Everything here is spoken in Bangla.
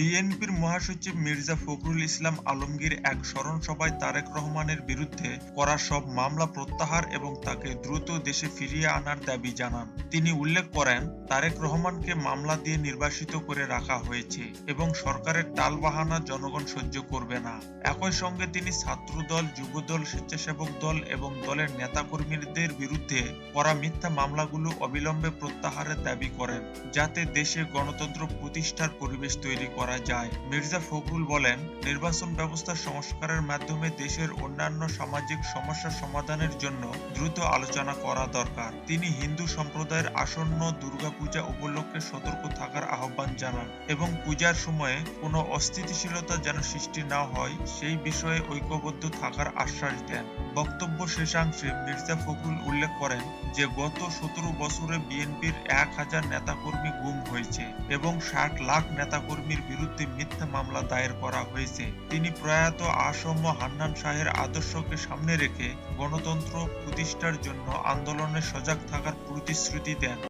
বিএনপির মহাসচিব মির্জা ফখরুল ইসলাম আলমগীর এক স্মরণ সভায় তারেক রহমানের বিরুদ্ধে করা সব মামলা প্রত্যাহার এবং তাকে দ্রুত দেশে ফিরিয়ে আনার দাবি জানান। তিনি উল্লেখ করেন, তারেক রহমানকে মামলা দিয়ে নির্বাসিত করে রাখা হয়েছে এবং সরকারের টালবাহানা জনগণ সহ্য করবে না। একই সঙ্গে তিনি ছাত্রদল, যুবদল, স্বেচ্ছাসেবক দল এবং দলের নেতাকর্মীদের বিরুদ্ধে করা মিথ্যা মামলাগুলো অবিলম্বে প্রত্যাহারের দাবি করেন, যাতে দেশে গণতন্ত্র প্রতিষ্ঠার পরিবেশ তৈরি করা যায়। মির্জা ফখরুল বলেন, নির্বাচন ব্যবস্থা সংস্কারের মাধ্যমে দেশের অন্যান্য সামাজিক সমস্যা সমাধানের জন্য দ্রুত আলোচনা করা দরকার। তিনি হিন্দু সম্প্রদায়ের আসন্ন দুর্গাপূজা উপলক্ষে সতর্ক থাকার আহ্বান জানান এবং পূজার সময়ে কোনো অস্থিতিশীলতা যেন সৃষ্টি না হয় সেই বিষয়ে ঐক্যবদ্ধ থাকার আশ্বাস দেন। বক্তব্য শেষাংশে মির্জা ফখরুল উল্লেখ করেন যে গত 17 বছরে বিএনপির 1000 নেতাকর্মী গুম হয়েছে এবং 60 লাখ নেতাকর্মীর বিরুদ্ধে মিথ্যা মামলা দায়ের করা হয়েছে। তিনি প্রয়াত আসম হান্নান শাহের আদর্শকে সামনে রেখে গণতন্ত্র প্রতিষ্ঠার জন্য আন্দোলনে সজাগ থাকার প্রতিশ্রুতি দেন।